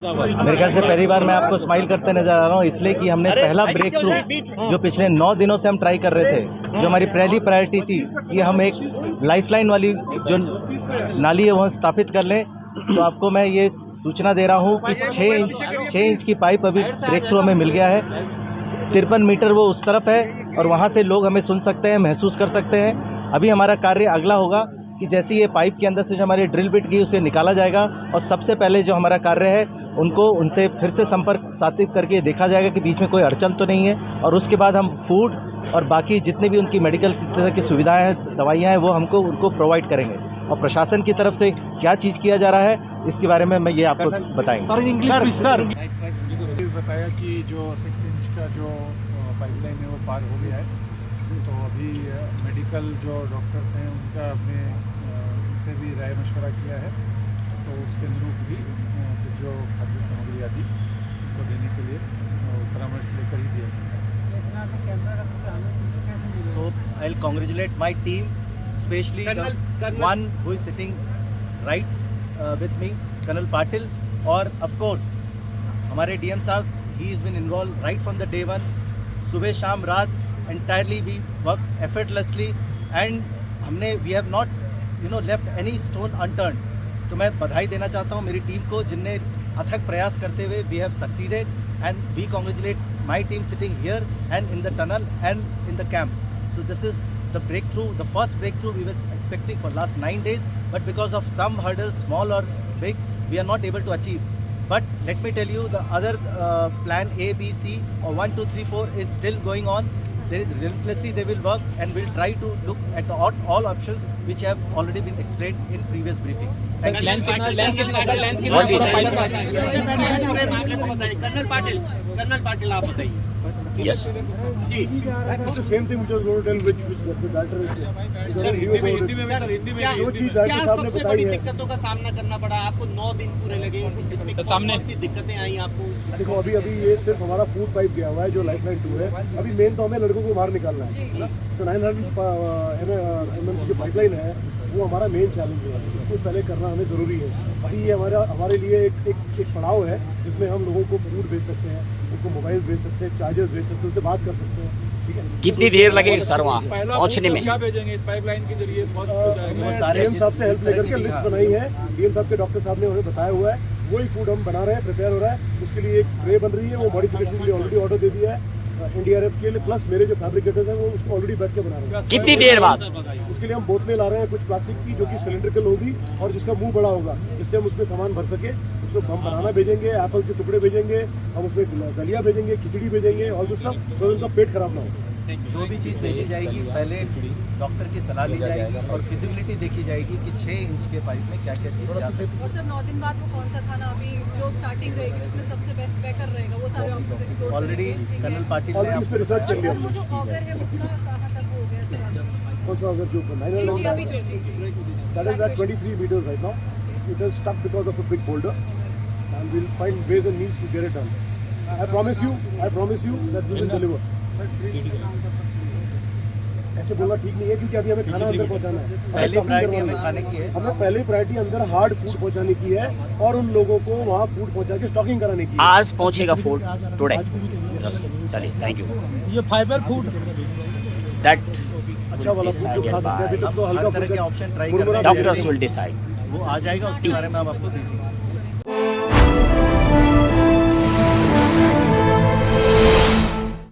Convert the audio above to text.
मेरे ख्याल से पहली बार मैं आपको स्माइल करते नजर आ रहा हूँ, इसलिए कि हमने पहला ब्रेक थ्रू जो पिछले 9 दिनों से हम ट्राई कर रहे थे, जो हमारी पहली प्रायोरिटी थी कि हम एक लाइफलाइन वाली जो नाली है वो स्थापित कर लें। तो आपको मैं ये सूचना दे रहा हूँ कि 6 इंच की पाइप अभी ब्रेक थ्रू हमें मिल गया है। 53 मीटर वो उस तरफ है और वहाँ से लोग हमें सुन सकते हैं, महसूस कर सकते हैं। अभी हमारा कार्य अगला होगा कि जैसे ये पाइप के अंदर से जो हमारी ड्रिल बिट की उसे निकाला जाएगा और सबसे पहले जो हमारा कार्य है उनसे फिर से संपर्क स्थापित करके देखा जाएगा कि बीच में कोई अड़चन तो नहीं है, और उसके बाद हम फूड और बाकी जितने भी उनकी मेडिकल तरह की सुविधाएं हैं, दवाइयाँ हैं, वो उनको प्रोवाइड करेंगे। और प्रशासन की तरफ से क्या चीज़ किया जा रहा है इसके बारे में मैं ये आपको बताएंगे। सर बताया कि जो 6 इंच का जो पाइपलाइन है वो पार हो गया है, तो अभी मेडिकल जो डॉक्टर्स हैं उनसे भी राय मशवरा किया है, तो उसके अनुरूप भी जो खाद्य सामग्री आदि उसको देने के लिए परामर्श लेकर ही दिया जाएगा। So I'll congratulate my team, especially the one who is sitting right with me, Colonel Patil, और of course हमारे DM साहब, he has been involved right from the day one, सुबह शाम रात entirely we worked effortlessly and we have not left any stone unturned। तो मैं बधाई देना चाहता हूँ मेरी टीम को जिनने अथक प्रयास करते हुए we have succeeded, and we congratulate my team sitting here and in the tunnel and in the camp। So this is the breakthrough, the first breakthrough we were expecting for last 9 days, but because of some hurdles, small or big, we are not able to achieve। But let me tell you, the other plan A, B, C or 1, 2, 3, 4 is still going on। Relentlessly they will work and will try to look at all options which have already been explained in previous briefings। Colonel Patil आप बताइए। Yes. It's the same thing which I was going to tell, which the director is saying। Hindi में जो चीज़ director साहब ने सबसे बताई बड़ी है, दिक्कतों का सामना करना पड़ा आपको, 9 दिन पूरे लगे, इसमें कौन सी दिक्कतें आई आपको? देखो अभी ये सिर्फ हमारा फूड पाइप गया हुआ है जो लाइफलाइन 2 है। अभी मेन तो हमें लड़कों को बाहर निकालना है, तो 900 mm की जो पाइपलाइन है वो हमारा मेन चैलेंज है, उसको पहले करना हमें ज़रूरी है। अभी ये हमारे लिए एक पड़ाव है जिसमें हम लोगों को फूड भेज सकते हैं, उनको मोबाइल भेज सकते हैं, चार्जर्स भेज सकते हैं, उनसे बात कर सकते हैं। ठीक है, कितनी देर लगेगी सर वहाँ पहुँचने में? क्या भेजेंगे इस पाइपलाइन के जरिए? डीएम साहब से हेल्प लेकर के लिस्ट बनाई है, डीएम साहब के डॉक्टर साहब ने उन्हें बताया हुआ है, वही फूड हम बना रहे हैं, प्रिपेयर हो रहा है। उसके लिए एक ट्रे बन रही है, वो मॉडिफिकेशन के लिए ऑलरेडी ऑर्डर दे दिया है NDRF के लिए, प्लस मेरे जो फैब्रिकेटर्स हैं वो उसको ऑलरेडी बैठ के बना रहे हैं। कितनी देर बाद? उसके लिए हम बोतलें ला रहे हैं कुछ प्लास्टिक की जो कि सिलेंड्रिकल होगी और जिसका मुंह बड़ा होगा, जिससे हम उसमें सामान भर सके। उसको हम बनाना भेजेंगे, एप्पल के टुकड़े भेजेंगे, हम उसमें दलिया भेजेंगे, खिचड़ी भेजेंगे, और दूसरा तो उनका पेट खराब ना हो। जो भी चीज़ भेजी जाएगी पहले डॉक्टर की सलाह ली जाएगी और फिजिबिलिटी देखी जाएगी कि 6 इंच के पाइप में क्या क्या चीज़ जा सकती है। और सर 9 दिन बाद वो कौन सा खाना अभी जो स्टार्टिंग रहेगी उसमें सबसे बेहतर रहेगा, वो सारे options explore already colonel Patil ने उस पर रिसर्च कर लिया। वो जो ऑगर है उसका कहाँ तक हो गया सर? कौन सा ऑगर के ऊपर? That is at 23 meters right now. It is stuck because of a big boulder, and we'll find ways and means to get it done। I promise you that we will deliver। ऐसे बोलना ठीक नहीं है क्योंकि अभी हमें खाना अंदर पहुंचाना है। पहली प्रायोरिटी हमें खाने की है, हमें पहली प्रायोरिटी अंदर हार्ड फूड पहुंचाने की है और उन लोगों को वहाँ फूड पहुंचा के स्टॉकिंग कराने की है। आज पहुंचेगा फूड टुडे। चलिए, थैंक यू। ये फाइबर फूड दैट अच्छा वाला फूड जो खा सकते हैं, अभी तक तो हल्का फुल्का ऑप्शन ट्राई मुरमुरा डॉक्टर्स विल डिसाइड। वो आ जाएगा, उसके बारे में हम आपको देखेंगे।